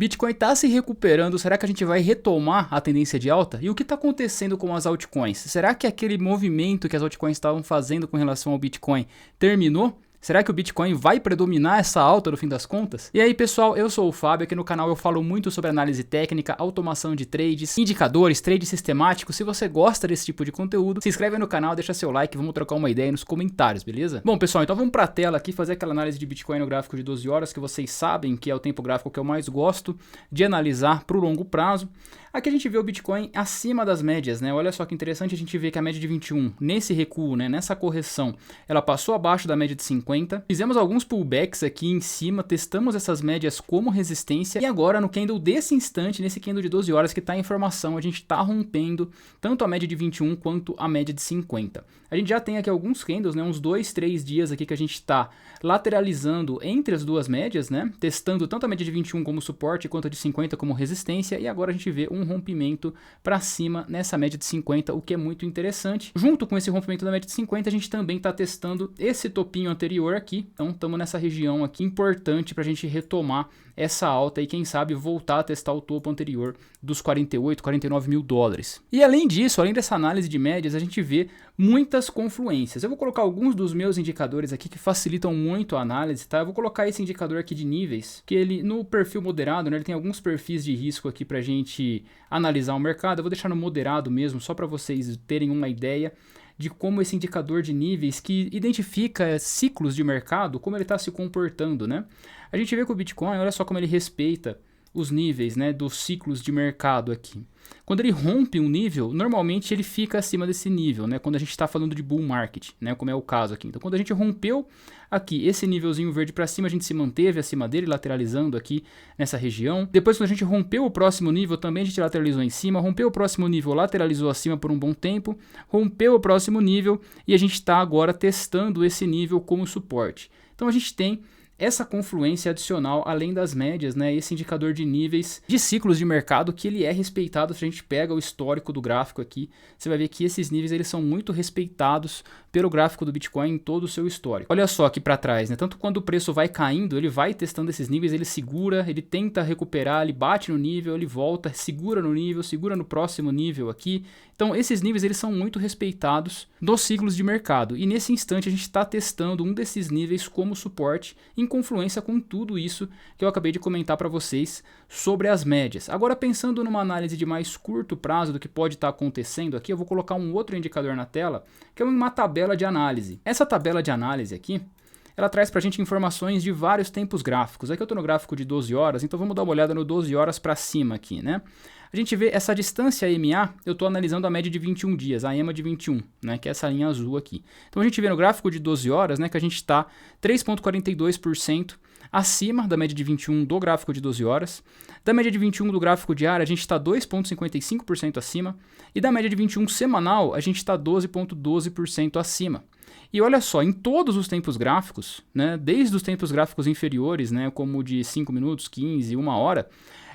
Bitcoin está se recuperando, será que a gente vai retomar a tendência de alta? E o que está acontecendo com as altcoins? Será que aquele movimento que as altcoins estavam fazendo com relação ao Bitcoin terminou? Será que o Bitcoin vai predominar essa alta no fim das contas? E aí pessoal, eu sou o Fábio, aqui no canal eu falo muito sobre análise técnica, automação de trades, indicadores, trade sistemático. Se você gosta desse tipo de conteúdo, se inscreve no canal, deixa seu like, vamos trocar uma ideia aí nos comentários, beleza? Bom pessoal, então vamos para a tela aqui fazer aquela análise de Bitcoin no gráfico de 12 horas, que vocês sabem que é o tempo gráfico que eu mais gosto de analisar para o longo prazo. Aqui a gente vê o Bitcoin acima das médias, né? Olha só que interessante, a gente vê que a média de 21, nesse recuo, né, nessa correção, ela passou abaixo da média de 50. Fizemos alguns pullbacks aqui em cima, testamos essas médias como resistência e agora no candle desse instante, nesse candle de 12 horas que está em formação, a gente está rompendo tanto a média de 21 quanto a média de 50. A gente já tem aqui alguns candles, né, uns 2, 3 dias aqui que a gente está lateralizando entre as duas médias, né, testando tanto a média de 21 como suporte quanto a de 50 como resistência e agora a gente vê um rompimento para cima nessa média de 50, o que é muito interessante. Junto com esse rompimento da média de 50, a gente também está testando esse topinho anterior aqui, então estamos nessa região aqui importante para a gente retomar essa alta e quem sabe voltar a testar o topo anterior dos 48, 49 mil dólares. E além disso, além dessa análise de médias, a gente vê muitas confluências. Eu vou colocar alguns dos meus indicadores aqui que facilitam muito a análise, tá? Eu vou colocar esse indicador aqui de níveis, que ele no perfil moderado, né, ele tem alguns perfis de risco aqui para a gente analisar o mercado. Eu vou deixar no moderado mesmo, só para vocês terem uma ideia de como esse indicador de níveis que identifica ciclos de mercado, como ele está se comportando, né? A gente vê que o Bitcoin, olha só como ele respeita os níveis, né, dos ciclos de mercado aqui. Quando ele rompe um nível, normalmente ele fica acima desse nível, né, quando a gente está falando de bull market, né, como é o caso aqui. Então quando a gente rompeu aqui esse nívelzinho verde para cima, a gente se manteve acima dele, lateralizando aqui nessa região. Depois quando a gente rompeu o próximo nível, também a gente lateralizou em cima, rompeu o próximo nível, lateralizou acima por um bom tempo, rompeu o próximo nível e a gente está agora testando esse nível como suporte. Então a gente tem essa confluência adicional, além das médias, né, esse indicador de níveis de ciclos de mercado que ele é respeitado. Se a gente pega o histórico do gráfico aqui, você vai ver que esses níveis eles são muito respeitados pelo gráfico do Bitcoin em todo o seu histórico. Olha só aqui para trás, né, tanto quando o preço vai caindo, ele vai testando esses níveis, ele segura, ele tenta recuperar, ele bate no nível, ele volta, segura no nível, segura no próximo nível aqui. Então esses níveis eles são muito respeitados nos ciclos de mercado e nesse instante a gente está testando um desses níveis como suporte em confluência com tudo isso que eu acabei de comentar para vocês sobre as médias. Agora pensando numa análise de mais curto prazo do que pode estar acontecendo aqui, eu vou colocar um outro indicador na tela, que é uma tabela de análise. Essa tabela de análise aqui, ela traz para a gente informações de vários tempos gráficos. Aqui eu estou no gráfico de 12 horas, então vamos dar uma olhada no 12 horas para cima aqui, né? A gente vê essa distância EMA, eu estou analisando a média de 21 dias, a EMA de 21, né, que é essa linha azul aqui. Então a gente vê no gráfico de 12 horas, né, que a gente está 3,42% acima da média de 21 do gráfico de 12 horas. Da média de 21 do gráfico diário, a gente está 2,55% acima. E da média de 21 semanal, a gente está 12,12% acima. E olha só, em todos os tempos gráficos, né, desde os tempos gráficos inferiores, né, como de 5 minutos, 15, 1 hora,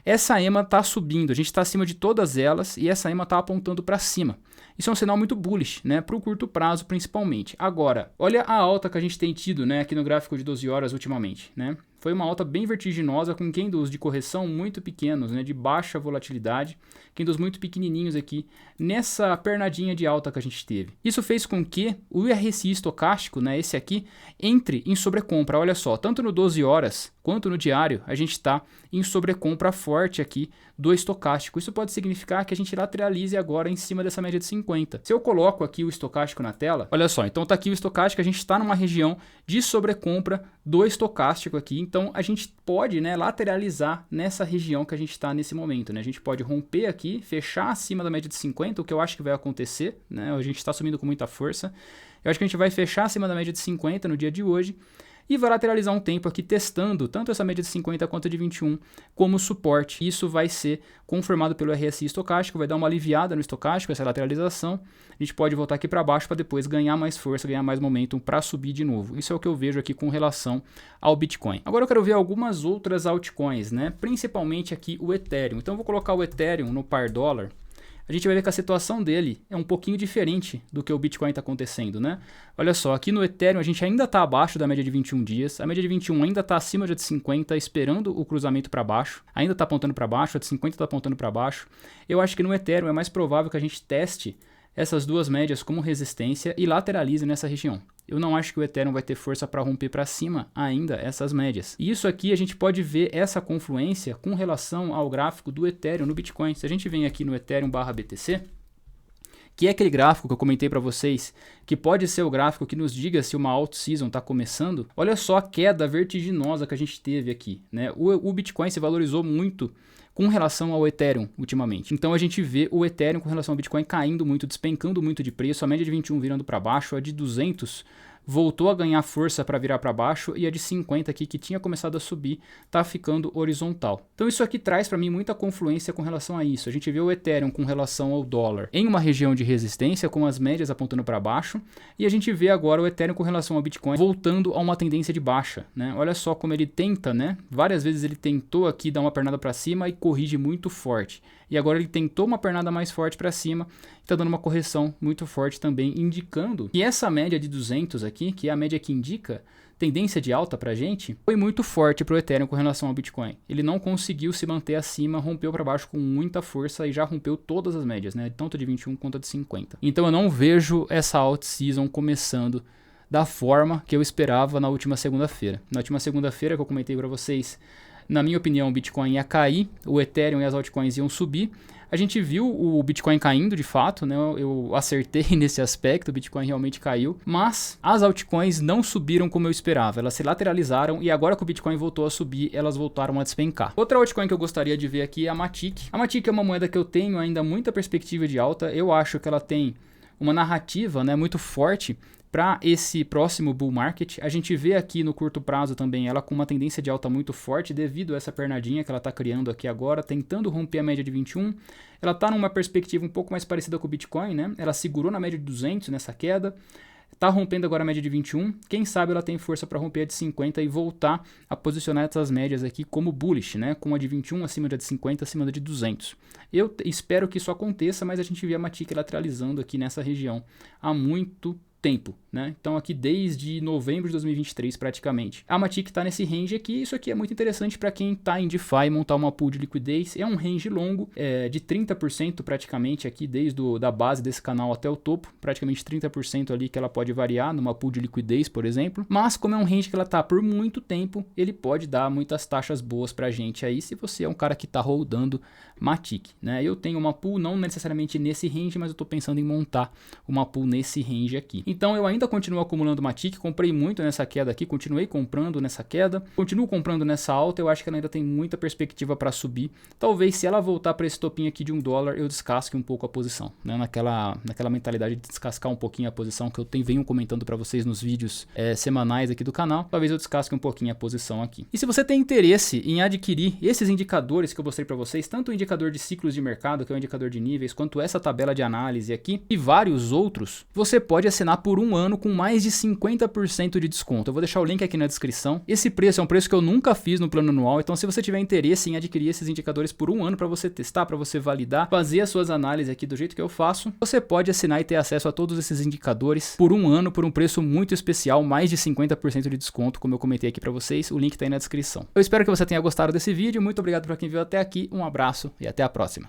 essa EMA está subindo, a gente está acima de todas elas e essa EMA está apontando para cima. Isso é um sinal muito bullish, né, para o curto prazo principalmente. Agora, olha a alta que a gente tem tido, né, aqui no gráfico de 12 horas ultimamente, né? Foi uma alta bem vertiginosa com candles de correção muito pequenos, né, de baixa volatilidade, candles muito pequenininhos aqui nessa pernadinha de alta que a gente teve. Isso fez com que o RSI estocástico, né, esse aqui, entre em sobrecompra. Olha só, tanto no 12 horas quanto no diário, a gente está em sobrecompra forte aqui do estocástico. Isso pode significar que a gente lateralize agora em cima dessa média de 50. Se eu coloco aqui o estocástico na tela, olha só, então tá aqui o estocástico, a gente está numa região de sobrecompra do estocástico aqui, então a gente pode, né, lateralizar nessa região que a gente está nesse momento, né? A gente pode romper aqui, fechar acima da média de 50, o que eu acho que vai acontecer, né? A gente está subindo com muita força. Eu acho que a gente vai fechar acima da média de 50 no dia de hoje e vai lateralizar um tempo aqui testando tanto essa média de 50 quanto a de 21 como suporte. Isso vai ser confirmado pelo RSI estocástico, vai dar uma aliviada no estocástico, essa lateralização. A gente pode voltar aqui para baixo para depois ganhar mais força, ganhar mais momentum para subir de novo. Isso é o que eu vejo aqui com relação ao Bitcoin. Agora eu quero ver algumas outras altcoins, né? Principalmente aqui o Ethereum. Então eu vou colocar o Ethereum no par dólar. a gente vai ver que a situação dele é um pouquinho diferente do que o Bitcoin está acontecendo, né? Olha só, aqui no Ethereum a gente ainda está abaixo da média de 21 dias, a média de 21 ainda está acima da de 50, esperando o cruzamento para baixo, ainda está apontando para baixo, a de 50 está apontando para baixo. Eu acho que no Ethereum é mais provável que a gente teste essas duas médias como resistência e lateralize nessa região. Eu não acho que o Ethereum vai ter força para romper para cima ainda essas médias. E isso aqui a gente pode ver essa confluência com relação ao gráfico do Ethereum no Bitcoin. Se a gente vem aqui no Ethereum/BTC, que é aquele gráfico que eu comentei para vocês, que pode ser o gráfico que nos diga se uma alt season está começando, olha só a queda vertiginosa que a gente teve aqui, né? O Bitcoin se valorizou muito com relação ao Ethereum ultimamente. Então a gente vê o Ethereum com relação ao Bitcoin caindo muito, despencando muito de preço, a média de 21 virando para baixo, a de 200 voltou a ganhar força para virar para baixo e a de 50 aqui que tinha começado a subir está ficando horizontal. Então isso aqui traz para mim muita confluência com relação a isso. A gente vê o Ethereum com relação ao dólar em uma região de resistência com as médias apontando para baixo e a gente vê agora o Ethereum com relação ao Bitcoin voltando a uma tendência de baixa, né? Olha só como ele tenta, né? Várias vezes ele tentou aqui dar uma pernada para cima e corrige muito forte. E agora ele tentou uma pernada mais forte para cima, está dando uma correção muito forte também, indicando que essa média de 200 aqui, que é a média que indica tendência de alta para a gente, foi muito forte para o Ethereum com relação ao Bitcoin. Ele não conseguiu se manter acima, rompeu para baixo com muita força e já rompeu todas as médias, né? Tanto de 21 quanto de 50. Então eu não vejo essa alt season começando da forma que eu esperava na última segunda-feira. Na última segunda-feira que eu comentei para vocês, na minha opinião, o Bitcoin ia cair, o Ethereum e as altcoins iam subir. A gente viu o Bitcoin caindo de fato, né? Eu acertei nesse aspecto, o Bitcoin realmente caiu. Mas as altcoins não subiram como eu esperava, elas se lateralizaram e agora que o Bitcoin voltou a subir, elas voltaram a despencar. Outra altcoin que eu gostaria de ver aqui é a Matic. A Matic é uma moeda que eu tenho ainda muita perspectiva de alta, eu acho que ela tem uma narrativa, né, muito forte para esse próximo bull market. A gente vê aqui no curto prazo também ela com uma tendência de alta muito forte devido a essa pernadinha que ela está criando aqui agora, tentando romper a média de 21. Ela está numa perspectiva um pouco mais parecida com o Bitcoin, né? Ela segurou na média de 200 nessa queda, está rompendo agora a média de 21. Quem sabe ela tem força para romper a de 50 e voltar a posicionar essas médias aqui como bullish, né? Com a de 21 acima da de 50, acima da de 200. Eu espero que isso aconteça, mas a gente vê a Matic lateralizando aqui nessa região há muito tempo, né? Então aqui desde novembro de 2023 praticamente. A Matic está nesse range aqui, isso aqui é muito interessante para quem está em DeFi, montar uma pool de liquidez. É um range longo, de 30% praticamente aqui, desde da base desse canal até o topo, praticamente 30% ali que ela pode variar numa pool de liquidez, por exemplo. Mas como é um range que ela está por muito tempo, ele pode dar muitas taxas boas para a gente aí, se você é um cara que está holdando Matic, né? Eu tenho uma pool não necessariamente nesse range, mas eu estou pensando em montar uma pool nesse range aqui. Então eu ainda continuo acumulando Matic, comprei muito nessa queda aqui, continuei comprando nessa queda, continuo comprando nessa alta, eu acho que ela ainda tem muita perspectiva para subir. Talvez se ela voltar para esse topinho aqui de $1, eu descasque um pouco a posição, né? Naquela mentalidade de descascar um pouquinho a posição que eu venho comentando para vocês nos vídeos semanais aqui do canal, talvez eu descasque um pouquinho a posição aqui. E se você tem interesse em adquirir esses indicadores que eu mostrei para vocês, tanto o indicador de ciclos de mercado, que é o indicador de níveis, quanto essa tabela de análise aqui e vários outros, você pode assinar por um ano com mais de 50% de desconto. Eu vou deixar o link aqui na descrição. Esse preço é um preço que eu nunca fiz no plano anual, então se você tiver interesse em adquirir esses indicadores por um ano para você testar, para você validar, fazer as suas análises aqui do jeito que eu faço, você pode assinar e ter acesso a todos esses indicadores por um ano, por um preço muito especial, mais de 50% de desconto, como eu comentei aqui para vocês. O link está aí na descrição. Eu espero que você tenha gostado desse vídeo. Muito obrigado para quem viu até aqui. Um abraço e até a próxima.